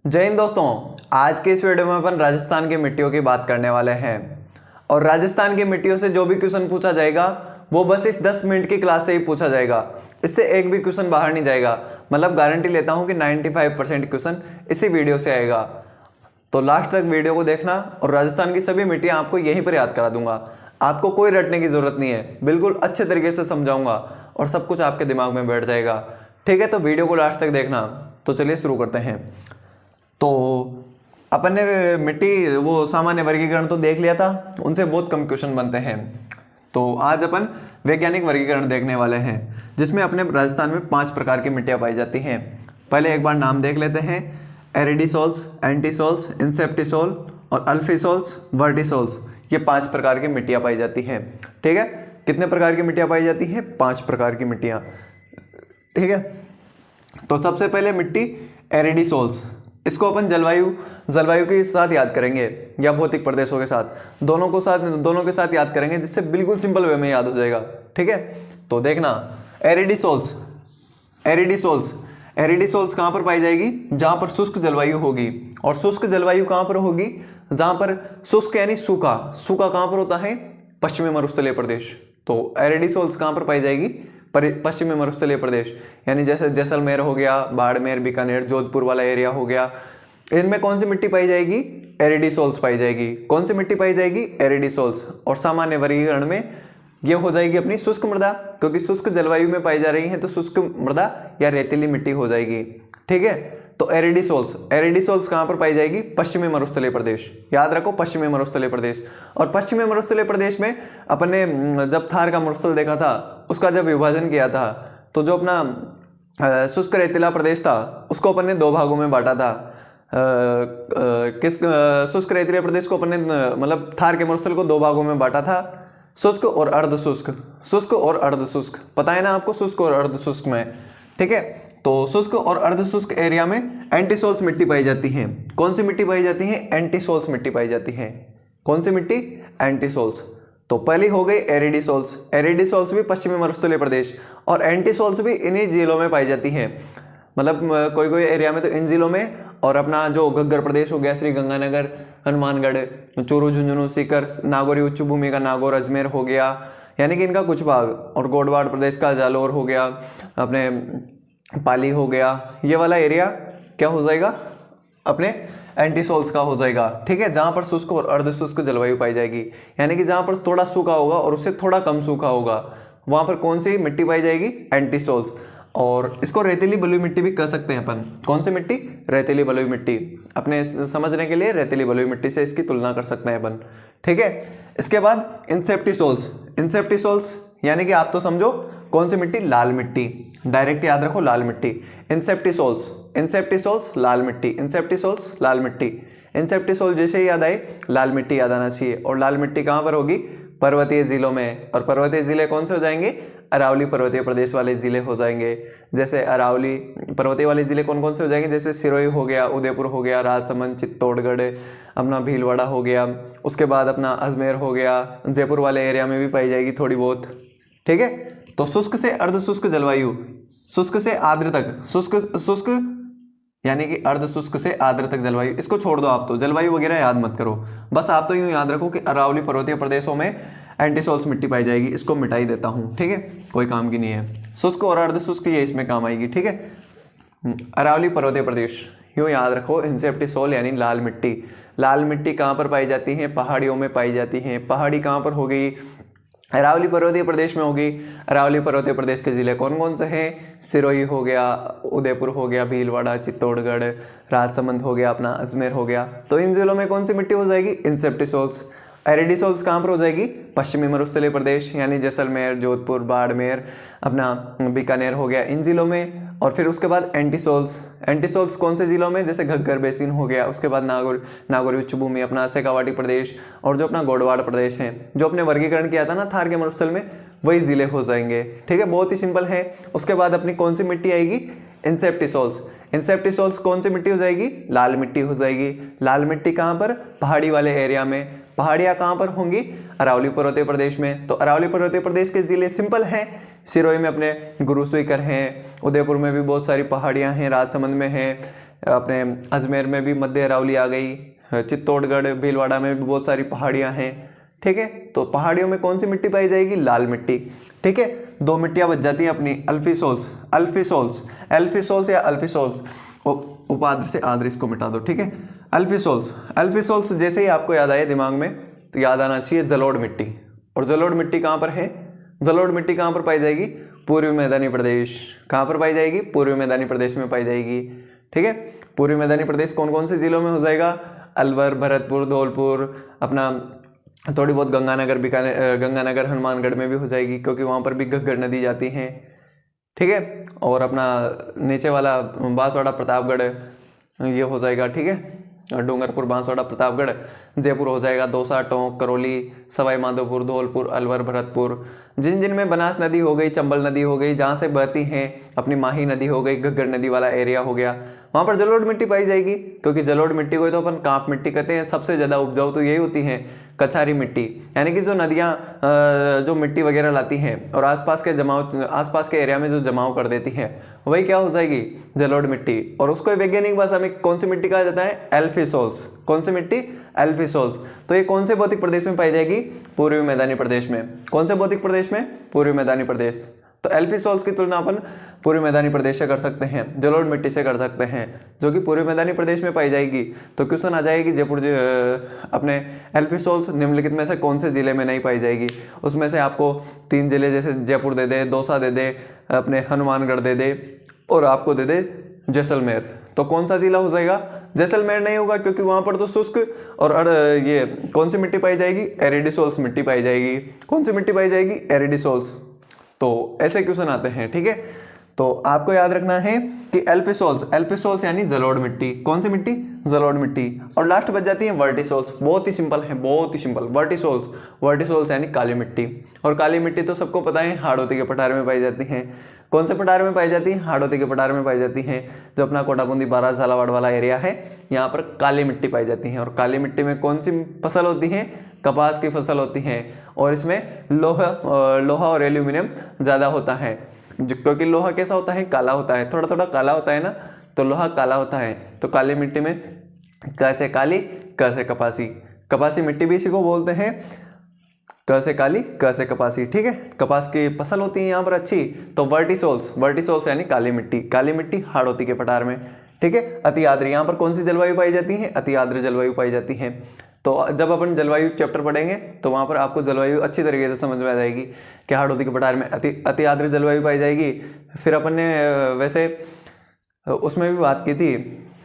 जय हिंद दोस्तों। आज के इस वीडियो में अपन राजस्थान की मिट्टियों की बात करने वाले हैं और राजस्थान की मिट्टियों से जो भी क्वेश्चन पूछा जाएगा वो बस इस 10 मिनट की क्लास से ही पूछा जाएगा। इससे एक भी क्वेश्चन बाहर नहीं जाएगा। मतलब गारंटी लेता हूं कि 95% क्वेश्चन इसी वीडियो से आएगा। तो लास्ट तक वीडियो को देखना और राजस्थान की सभी मिट्टियां आपको यहीं पर याद करा दूंगा। आपको कोई रटने की जरूरत नहीं है, बिल्कुल अच्छे तरीके से समझाऊंगा और सब कुछ आपके दिमाग में बैठ जाएगा। ठीक है, तो वीडियो को लास्ट तक देखना। तो चलिए शुरू करते हैं। तो अपन ने मिट्टी वो सामान्य वर्गीकरण तो देख लिया था, उनसे बहुत कम क्वेश्चन बनते हैं। तो आज अपन वैज्ञानिक वर्गीकरण देखने वाले हैं जिसमें अपने राजस्थान में 5 प्रकार की मिट्टियां पाई जाती हैं। पहले एक बार नाम देख लेते हैं। एरिडीसोल्स, एंटीसोल्स, इंसेप्टिसोल और अल्फीसोल्स, वर्टिसोल्स, ये 5 प्रकार की मिट्टियां पाई जाती हैं। ठीक है, कितने प्रकार की मिट्टियां पाई जाती हैं? 5 प्रकार की मिट्टियां। ठीक है, तो सबसे पहले मिट्टी एरिडीसोल्स। इसको अपन जलवायु के साथ याद करेंगे या भौतिक प्रदेशों के साथ, दोनों के साथ याद करेंगे, जिससे बिल्कुल सिंपल वे में याद हो जाएगा। ठीक है, तो देखना एरिडीसोल्स कहां पर पाई जाएगी? जहां पर शुष्क जलवायु होगी। और शुष्क जलवायु कहां पर होगी? जहां पर शुष्क यानी सूखा कहां पर होता है? पश्चिमी मरुस्थलीय प्रदेश। तो एरिडीसोल्स कहां पर पाई जाएगी? पश्चिमी मरुस्थलीय प्रदेश, यानी जैसे जैसलमेर हो गया, बाड़मेर, बीकानेर, जोधपुर वाला एरिया हो गया। इनमें कौन सी मिट्टी पाई जाएगी? एरिडीसोल्स पाई जाएगी। कौन सी मिट्टी पाई जाएगी? एरिडीसोल्स। और सामान्य वर्गीकरण में ये हो जाएगी अपनी शुष्क मृदा, क्योंकि शुष्क जलवायु में पाई जा रही है तो शुष्क मृदा या रेतीली मिट्टी हो जाएगी। ठीक है, तो एरिडीसोल्स कहां पर पाई जाएगी? पश्चिमी मरुस्थलीय प्रदेश। याद रखो, पश्चिमी मरुस्थलीय प्रदेश। और पश्चिमी मरुस्थलीय प्रदेश में अपन ने जब थार का मरुस्थल देखा था, उसका जब विभाजन किया था, तो जो अपना शुष्क रेतीला प्रदेश था उसको अपन ने 2 भागों में बांटा था। शुष्क रेतीले प्रदेश को अपन ने मतलब थार के मरुस्थल को 2 भागों में बांटा था, शुष्क और अर्धशुष्क। पता है ना आपको, शुष्क और अर्धशुष्क में। ठीक है, तो शुष्क और अर्धशुष्क एरिया में एंटीसोल्स मिट्टी पाई जाती है। कौन सी मिट्टी पाई जाती है? एंटीसोल्स मिट्टी पाई जाती है। कौन सी मिट्टी? एंटीसोल्स। तो पहली हो गई एरिडीसोल्स भी पश्चिमी मरुस्थलीय प्रदेश, और एंटीसोल्स भी इन्हीं जिलों में पाई जाती है। मतलब कोई एरिया में तो इन जिलों में, और अपना जो घग्गर प्रदेश हो गया, श्री गंगानगर, हनुमानगढ़, चूरू, झुंझुनू, सीकर, नागौरी उच्च भूमि का नागौर, अजमेर हो गया, यानी कि इनका कुछ भाग, और गोडवाड़ प्रदेश का जालोर हो गया, अपने पाली हो गया, ये वाला एरिया क्या हो जाएगा? अपने एंटीसोल्स का हो जाएगा। ठीक है, जहां पर शुष्क और अर्धशुष्क जलवायु पाई जाएगी, यानी कि जहां पर थोड़ा सूखा होगा और उससे थोड़ा कम सूखा होगा, वहां पर कौन सी मिट्टी पाई जाएगी? एंटीसोल्स। और इसको रेतीली बलुई मिट्टी भी कह सकते हैं अपन। कौन सी मिट्टी? रेतीली बलुई मिट्टी। अपने समझने के लिए रेतीली बलुई मिट्टी से इसकी तुलना कर सकते हैं अपन। ठीक है, इसके बाद इंसेप्टिसोल्स यानी कि आप तो समझो कौन सी मिट्टी? लाल मिट्टी। डायरेक्ट याद रखो, लाल मिट्टी। इंसेप्टिसोल्स लाल मिट्टी। इंसेप्टिसोल जैसे ही याद आए, लाल मिट्टी याद आना चाहिए। और लाल मिट्टी कहां पर होगी? पर्वतीय जिलों में। और पर्वतीय जिले कौन से हो जाएंगे? अरावली पर्वतीय प्रदेश वाले जिले हो जाएंगे। जैसे अरावली पर्वतीय वाले जिले कौन कौन से हो जाएंगे? जैसे सिरोही हो गया, उदयपुर हो गया, राजसमंद, चित्तौड़गढ़, अपना भीलवाड़ा हो गया, उसके बाद अपना अजमेर हो गया, जयपुर वाले एरिया में भी पाई जाएगी थोड़ी बहुत। ठीक है, तो शुष्क से अर्धशुष्क जलवायु, शुष्क से आर्द्र तक, शुष्क यानी कि अर्धशुष्क से आर्द्र तक जलवायु। इसको छोड़ दो, आप तो जलवायु वगैरह याद मत करो, बस आप तो यूं याद रखो कि अरावली पर्वतीय प्रदेशों में एंटीसोल्स मिट्टी पाई जाएगी। इसको मिटाई देता हूं। ठीक है, कोई काम की नहीं है। शुष्क और अर्धशुष्क ये इसमें काम आएगी। ठीक है, अरावली पर्वतीय प्रदेश यूं याद रखो। इंसेप्टिसोल यानी लाल मिट्टी। लाल मिट्टी कहां पर पाई जाती है? पहाड़ियों में पाई जाती है। पहाड़ी कहां पर हो गई? अरावली पर्वतीय प्रदेश में होगी। अरावली पर्वतीय प्रदेश के जिले कौन कौन से हैं? सिरोही हो गया, उदयपुर हो गया, भीलवाड़ा, चित्तौड़गढ़, राजसमंद हो गया, अपना अजमेर हो गया। तो इन जिलों में कौन सी मिट्टी हो जाएगी? इंसेप्टिसोल्स। एरिडीसोल्स कहां पर हो जाएगी? पश्चिमी मरुस्थलीय प्रदेश, यानी जैसलमेर, जोधपुर, बाड़मेर, अपना बीकानेर हो गया, इन जिलों में। और फिर उसके बाद एंटीसोल्स कौन से जिलों में? जैसे घग्गर बेसिन हो गया, उसके बाद नागौरी उच्च भूमि, अपना शेखावाटी प्रदेश, और जो अपना गोडवाड़ प्रदेश है, जो अपने वर्गीकरण किया था ना थार के मरुस्थल में, वही जिले हो जाएंगे। ठीक है, बहुत ही सिंपल है। उसके बाद अपनी कौन सी मिट्टी आएगी? इंसेप्टिसोल्स कौन सी मिट्टी हो जाएगी? लाल मिट्टी हो जाएगी। लाल मिट्टी कहां पर? पहाड़ी वाले एरिया में। पहाड़ियां कहां पर होंगी? अरावली पर्वतीय प्रदेश में। तो अरावली पर्वतीय प्रदेश के जिले सिंपल हैं। सिरोही में अपने गुरु स्वीकर हैं, उदयपुर में भी बहुत सारी पहाड़ियां हैं, राजसमंद में हैं, अपने अजमेर में भी मध्य अरावली आ गई, चित्तौड़गढ़ भीलवाड़ा में भी बहुत सारी पहाड़ियाँ हैं। ठीक है, तो पहाड़ियों में कौन सी मिट्टी पाई जाएगी? लाल मिट्टी। ठीक है, दो मिट्टियाँ बच जाती हैं अपनी, अल्फीसोल्स, अल्फीसोल्स, एल्फीसोल्स या अल्फीसोल्स, उपाद्र से आद्र इसको मिटा दो। ठीक है, अल्फीसोल्स, अल्फीसोल्स जैसे ही आपको याद आए दिमाग में तो याद आना चाहिए जलोढ़ मिट्टी। और जलोढ़ मिट्टी कहाँ पर है? जलोढ़ मिट्टी कहाँ पर पाई जाएगी? पूर्वी मैदानी प्रदेश। कहाँ पर पाई जाएगी? पूर्वी मैदानी प्रदेश में पाई जाएगी। ठीक है, पूर्वी मैदानी प्रदेश कौन कौन से जिलों में हो जाएगा? अलवर, भरतपुर, धौलपुर, अपना थोड़ी बहुत गंगानगर, बीकानेर, गंगानगर हनुमानगढ़ में भी हो जाएगी क्योंकि वहाँ पर भी घग्गर नदी जाती है। ठीक है, और अपना नीचे वाला बांसवाड़ा, प्रतापगढ़ ये हो जाएगा। ठीक है, डूंगरपुर, बांसवाड़ा, प्रतापगढ़, जयपुर हो जाएगा, दौसा, टोंक, करौली, सवाई माधोपुर, धौलपुर, अलवर, भरतपुर। जिन जिन में बनास नदी हो गई, चंबल नदी हो गई, जहाँ से बहती हैं, अपनी माही नदी हो गई, घग्गर नदी वाला एरिया हो गया, वहाँ पर जलोढ़ मिट्टी पाई जाएगी क्योंकि जलोढ़ मिट्टी को तो अपन कांप मिट्टी कहते हैं। सबसे ज़्यादा उपजाऊ तो यही होती है कछारी मिट्टी, यानी कि जो नदियाँ जो मिट्टी वगैरह लाती हैं और आसपास के एरिया में जो जमाव कर देती हैं वही क्या हो जाएगी? जलोढ़ मिट्टी। और उसको वैज्ञानिक भाषा में कौन सी मिट्टी कहा जाता है? एल्फीसोल्स। कौन सी मिट्टी? एल्फीसोल्स। तो ये कौन से भौतिक प्रदेश में पाई जाएगी? पूर्वी मैदानी प्रदेश में। कौन से भौतिक प्रदेश में? पूर्वी मैदानी प्रदेश। तो एल्फीसोल्स की तुलना अपन पूर्वी मैदानी प्रदेश से कर सकते हैं, जलोढ़ मिट्टी से कर सकते हैं, जो कि पूर्वी मैदानी प्रदेश में पाई जाएगी। तो क्वेश्चन आ जाएगी जयपुर अपने एल्फीसोल्स निम्नलिखित में से कौन से जिले में नहीं पाई जाएगी? उसमें से आपको 3 जिले जैसे जयपुर दे दे, दौसा दे दे, अपने हनुमानगढ़ दे दे और आपको दे दे जैसलमेर। तो कौन सा जिला हो जाएगा? जैसलमेर नहीं होगा क्योंकि वहां पर तो शुष्क और ये कौन सी मिट्टी पाई जाएगी? एरिडिसोल्स मिट्टी पाई जाएगी। कौन सी मिट्टी पाई जाएगी? एरिडिसोल्स। तो ऐसे क्वेश्चन आते हैं। ठीक है, तो आपको याद रखना है कि एल्फीसोल्स, एल्फीसोल्स यानी जलोढ़ मिट्टी। कौन सी मिट्टी? जलोढ़ मिट्टी। और लास्ट बच जाती है वर्टिसोल्स। बहुत ही सिंपल है, बहुत ही सिंपल। वर्टिसोल्स, वर्टिसोल्स यानी काली मिट्टी। और काली मिट्टी तो सबको पता है हाड़ौती के पठार में पाई जाती है। कौन से पठार में पाई जाती है? हाड़ौती के पठार में पाई जाती है। जो अपना कोटाबूंदी, बारा, झालावाड़ वाला एरिया है, यहाँ पर काली मिट्टी पाई जाती है। और काली मिट्टी में कौन सी फसल होती है? कपास की फसल होती है। और इसमें लोहा और एल्यूमिनियम ज़्यादा होता है, क्योंकि लोहा कैसा होता है? काला होता है, थोड़ा थोड़ा काला होता है ना, तो लोहा काला होता है। तो काली मिट्टी में क से काली, क से कपासी, कपासी मिट्टी भी इसी को बोलते हैं। क से काली, क से कपासी। ठीक है, कपास की फसल होती है यहाँ पर अच्छी। तो वर्टिसोल्स, वर्टिसोल्स यानी काली मिट्टी, काली मिट्टी हाड़ौती के पठार में। ठीक है, अति आर्द्र, यहाँ पर कौन सी जलवायु पाई जाती है? अति आर्द्र जलवायु पाई जाती है। तो जब अपन जलवायु चैप्टर पढ़ेंगे तो वहाँ पर आपको जलवायु अच्छी तरीके से समझ में आ जाएगी कि हाड़ौती के पठार में अति आर्द्र जलवायु पाई जाएगी। फिर अपन ने वैसे उसमें भी बात की थी,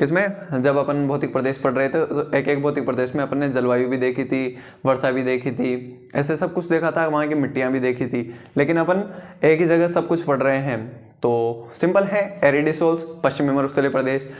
किसमें? जब अपन भौतिक प्रदेश पढ़ रहे थे तो एक एक भौतिक प्रदेश में अपन ने जलवायु भी देखी थी, वर्षा भी देखी थी, ऐसे सब कुछ देखा था, वहाँ की मिट्टियाँ भी देखी थी। लेकिन अपन एक ही जगह सब कुछ पढ़ रहे हैं। तो सिंपल है, एरिडिसोल्स पश्चिमी मरुस्थलीय प्रदेश,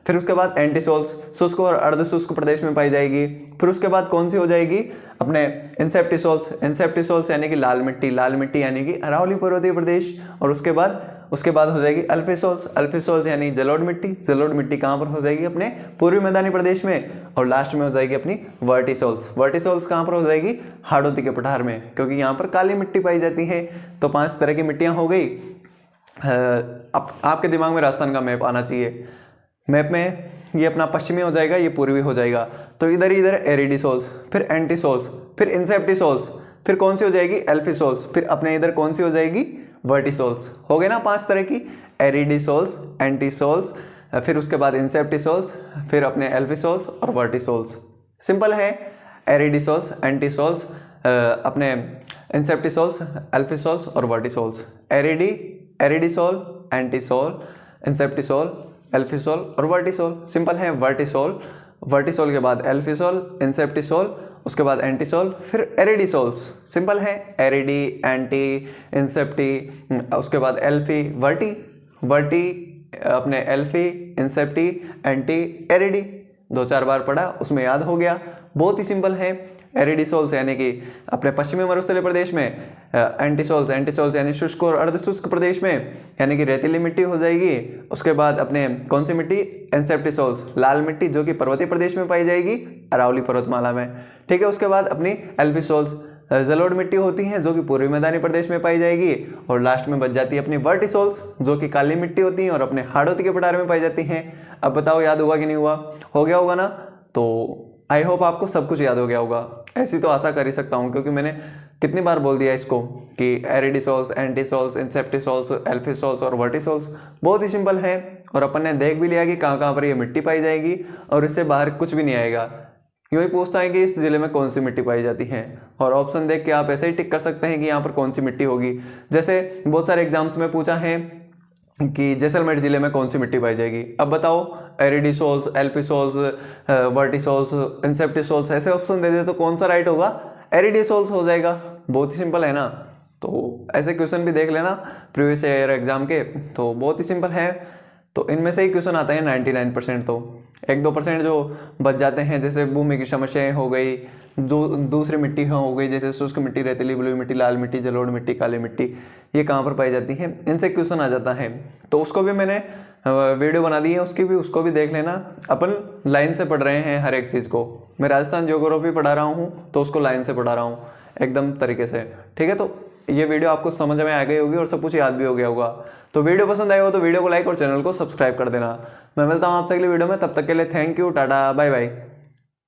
फिर उसके बाद एंटीसोल्स शुष्क और अर्धशुष्क प्रदेश में पाई जाएगी। फिर उसके बाद कौन सी हो जाएगी? अपने इंसेप्टिसोल्स, इंसेप्टिसोल्स यानी कि लाल मिट्टी, लाल मिट्टी यानी कि अरावली पर्वतीय प्रदेश। और उसके बाद हो जाएगी अल्फीसोल्स, अल्फीसोल्स यानी जलोढ़ मिट्टी, जलोढ़ मिट्टी कहाँ पर हो जाएगी? अपने पूर्वी मैदानी प्रदेश में। और लास्ट में हो जाएगी अपनी वर्टिसोल्स, वर्टिसोल्स कहाँ पर हो जाएगी? हाड़ौती के पठार में, क्योंकि यहाँ पर काली मिट्टी पाई जाती है। तो 5 तरह की मिट्टियाँ हो गई। अब आपके दिमाग में राजस्थान का मैप आना चाहिए। मैप में ये अपना पश्चिमी हो जाएगा, ये पूर्वी हो जाएगा। तो इधर एरिडिसोल्स, फिर एंटीसोल्स, फिर इंसेप्टिसोल्स, फिर कौन सी हो जाएगी? एल्फीसोल्स, फिर अपने इधर कौन सी हो जाएगी? वर्टिसोल्स। हो गए ना 5 तरह की, एरिडिसोल्स, एंटीसोल्स, फिर उसके बाद इंसेप्टिसोल्स, फिर अपने एल्फीसोल्स और वर्टिसोल्स। सिंपल है, एरिडिसोल्स, एंटीसोल्स, अपने इंसेप्टिसोल्स, एल्फीसोल्स और वर्टिसोल्स। एरिडिसोल, एंटीसोल, इंसेप्टिसोल, एल्फीसोल और वर्टिसोल। सिंपल है, वर्टिसोल, वर्टिसोल के बाद एल्फीसोल, इंसेप्टिसोल, उसके बाद एंटीसोल, फिर एरिडिसोल्स। सिंपल है, एरिडी, एंटी, इंसेप्टी, उसके बाद एल्फी, वर्टी, वर्टी, अपने एल्फी, इंसेप्टी, एंटी, एरिडी। 2-4 बार पढ़ा, उसमें याद हो गया। बहुत ही सिंपल है। एरिडिसोल्स यानी कि अपने पश्चिमी मरुस्थलीय प्रदेश में, एंटीसोल्स, एंटीसोल्स यानी शुष्क और अर्धशुष्क प्रदेश में, यानी कि रेतीली मिट्टी हो जाएगी। उसके बाद अपने कौन सी मिट्टी? इंसेप्टिसोल्स, लाल मिट्टी, जो कि पर्वतीय प्रदेश में पाई जाएगी, अरावली पर्वतमाला में। ठीक है, उसके बाद अपनी एल्फीसोल्स, जलोढ़ मिट्टी होती है जो कि पूर्वी मैदानी प्रदेश में पाई जाएगी। और लास्ट में बच जाती है अपनी वर्टिसोल्स जो कि काली मिट्टी होती है और अपने हाड़ौती के पठार में पाई जाती हैं। अब बताओ याद हुआ कि नहीं हुआ? हो गया होगा ना? तो आई होप आपको सब कुछ याद हो गया होगा। ऐसी तो आशा कर ही सकता हूँ क्योंकि मैंने कितनी बार बोल दिया इसको कि एरिडिसोल्स, एंटीसोल्स, इंसेप्टिसोल्स, एल्फिसोल्स और वर्टिसोल्स बहुत ही सिंपल है। और अपन ने देख भी लिया कि कहाँ कहाँ पर ये मिट्टी पाई जाएगी और इससे बाहर कुछ भी नहीं आएगा। यूँ ही पूछता है कि इस जिले में कौन सी मिट्टी पाई जाती है और ऑप्शन देख के आप ऐसे ही टिक कर सकते हैं कि यहाँ पर कौन सी मिट्टी होगी। जैसे बहुत सारे एग्जाम्स में पूछा है कि जैसलमेर जिले में कौन सी मिट्टी पाई जाएगी। अब बताओ एरिडिसोल्स, एल्पिसोल्स, वर्टिसोल्स, इंसेप्टिसोल्स ऐसे ऑप्शन दे दे तो कौन सा राइट होगा? एरिडिसोल्स हो जाएगा। बहुत ही सिंपल है ना। तो ऐसे क्वेश्चन भी देख लेना प्रीवियस ईयर एग्जाम के, तो बहुत ही सिंपल है। तो इनमें से ही क्वेश्चन आता है 99%। तो 1-2% जो बच जाते हैं जैसे भूमि की समस्याएं हो गई, जो दूसरी मिट्टी हो गई जैसे शुष्क मिट्टी, रेतीली बलुई मिट्टी, लाल मिट्टी, जलोढ़ मिट्टी, काली मिट्टी, ये कहाँ पर पाई जाती है, इनसे क्वेश्चन आ जाता है। तो उसको भी मैंने वीडियो बना दी है, उसको भी देख लेना। अपन लाइन से पढ़ रहे हैं हर एक चीज़ को। मैं राजस्थान ज्योग्राफी पढ़ा रहा हूँ तो उसको लाइन से पढ़ा रहा हूँ एकदम तरीके से, ठीक है। तो ये वीडियो आपको समझ में आ गई होगी और सब कुछ याद भी हो गया होगा। तो वीडियो पसंद आया हो तो वीडियो को लाइक और चैनल को सब्सक्राइब कर देना। मैं मिलता हूँ आपसे अगली वीडियो में, तब तक के लिए thank you, tata, bye bye.